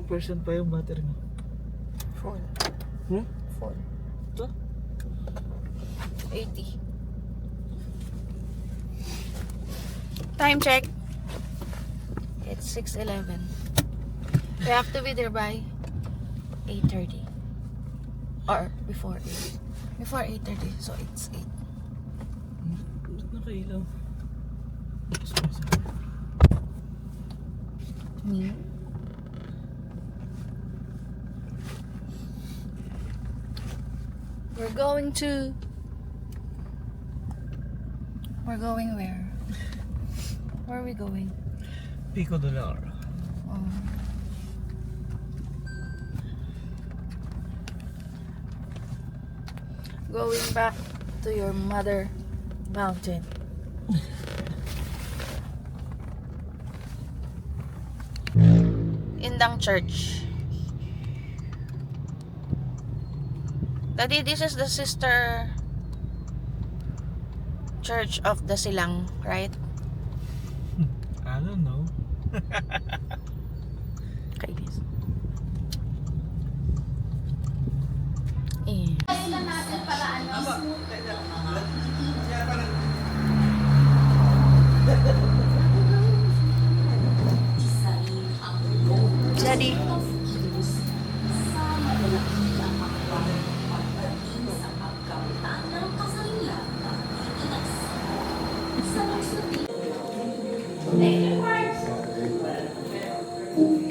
Ilang percent pa yung battery mo? Full. Hmm? Full. Ito? 80. Time check. It's 6:11. We have to be there by 8:30. Or before 8. Before 8:30. So it's 8. Ba't nakailaw? Me? We're going where? Where are we going? Pico Dollar. Oh. Going back to your mother mountain. Indang Church. Daddy, this is the sister church of the Silang, right? I don't know. Kainis. Eh. Daddy.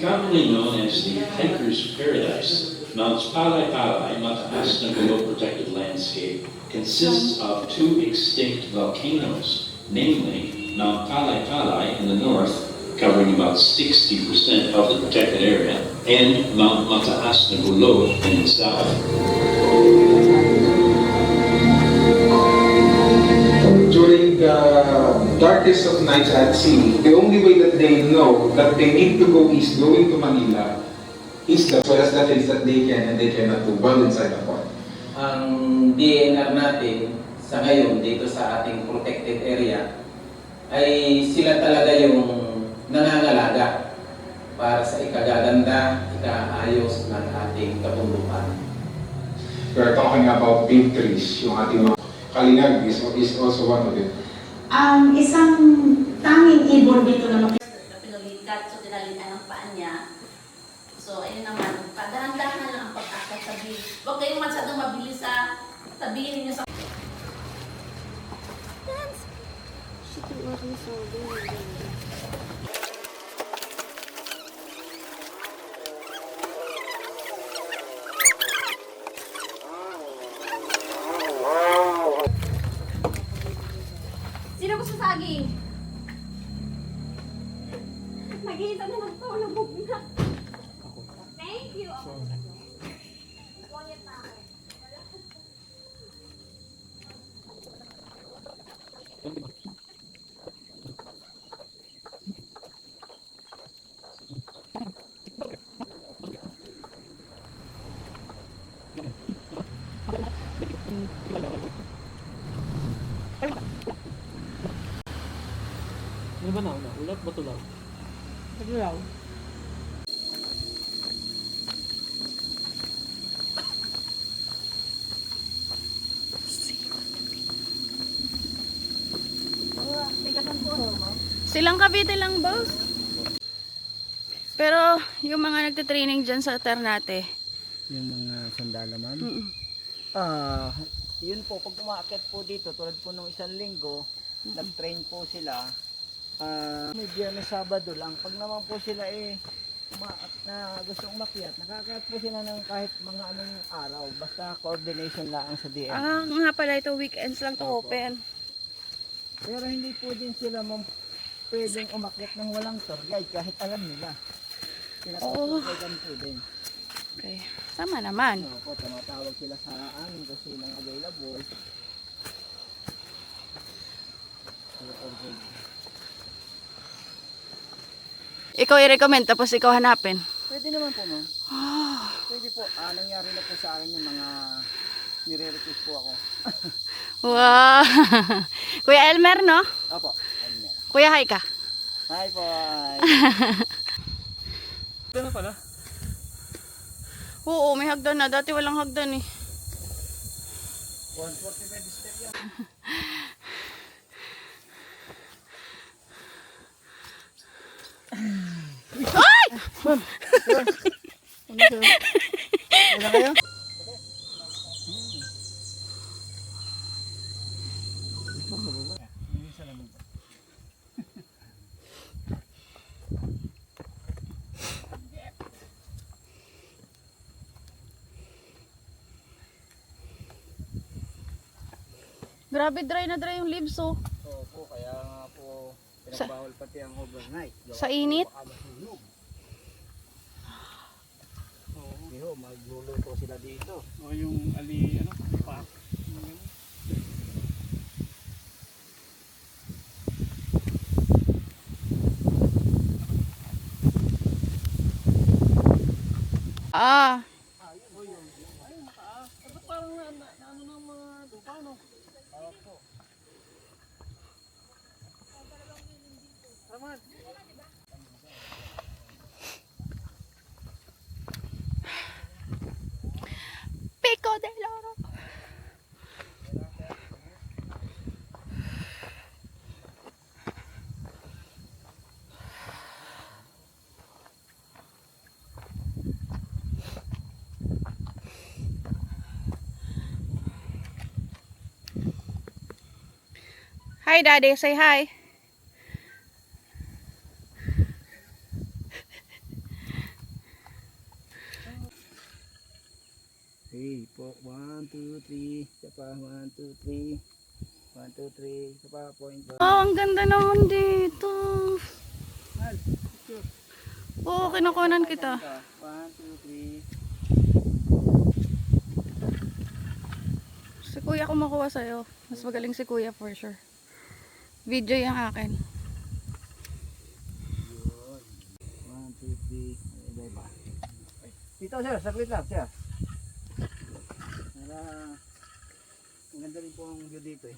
Commonly known as the Hiker's Paradise, Mount Palay Palay, Mataas na Gulo Protected Landscape, consists of two extinct volcanoes, namely Mount Palay Palay in the north, covering about 60% of the protected area, and Mount Mataas na Gulo in the south. During the darkest of nights at sea, the only way that they know that they need to go east, going to Manila, is as well as the things that they can and they cannot do while inside the port. Ang DNR natin sa ngayon dito sa ating protected area ay sila talaga yung nangangalaga para sa ikagaganda, ikaayos ng ating kabundukan. We are talking about big trees, yung ating mga Kalinag is also one of it. Isang tanging ibon dito na Pinalikat, so tinalikan ang paa niya. So, ayun naman, padahan-dahan lang ang pagkakot sabi. Huwag kayong masyadong mabilis sa sabihin ninyo sa... Sino gusto saging? Nag-iisa na ng tulog na. Thank you. Ano ba na? Ulat ba tulaw? Paglaw. Silang Cavite lang, boss. Pero yung mga nagte-training dyan sa Ternate. Yung mga sandala, ma'am? Yun po, pag umaakit po dito, tulad po nung isang linggo, nag-train po sila. May Biyernes, Sabado lang. Pag naman po sila na gusto umakyat, nakakaat po sila ng kahit mga anong araw. Basta coordination lang sa DM. Nga pala ito, weekends lang to open. Pero hindi po din sila pwedeng umakyat ng walang tour guide kahit alam nila. Pinapatutugan po din. Okay, tama naman. Po, tumatawag sila sa amin kasi silang available. Ikaw i-recommend tapos ikaw hanapin. Pwede naman po, ma'am. Pwede po. Nangyari na po sa akin yung mga nire-request po ako. Wow! Kuya Elmer, no? Opo. Ayun. Kuya, hi ka. Hi po. Ito na pala. Oo, may hagdan na. Dati walang hagdan eh. 145 step yan. Wala kayo? Grabe, dry na dry yung leaves oh. Oo po, kaya nga po pinagbawal pati ang overnight. Sa init? Baka mahulog. Oo, magluluto sila dito. O yung ano, pa. Ah. Pico de Loro. Hi, Daddy. Say hi. Hey, po. 1, 2, 3. Isa pa. 1, 2, 3. 1, 2, 3. Isa pa. Point. Oh, ang ganda naman dito. Oo, kinukunan kita. 1, 2, 3. Si Kuya kumukuha sa'yo. Mas magaling si Kuya for sure. Video yung akin. 1, 2, 3. Iba-iba. Dito sir, saglit lang sir. Para maganda rin po ang view dito eh.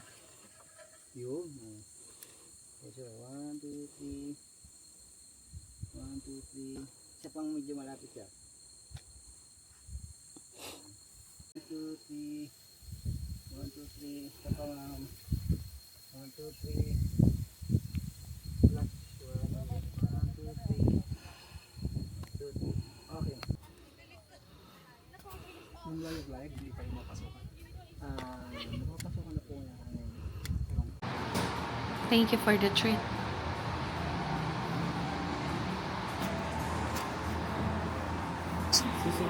Yun. Okay sir, 1, 2, 3. 1, 2, 3. Isa pang medyo malapit siya. 1, 2, 3. 1, 2, 3. Isa pa ma'am. 1, 2, 3. Plus 1, 2, 3. 2, 3. Okay. Yung live, hindi tayo mapasukan. Mapapasukan na po niya. Thank you for the treat. Sisi.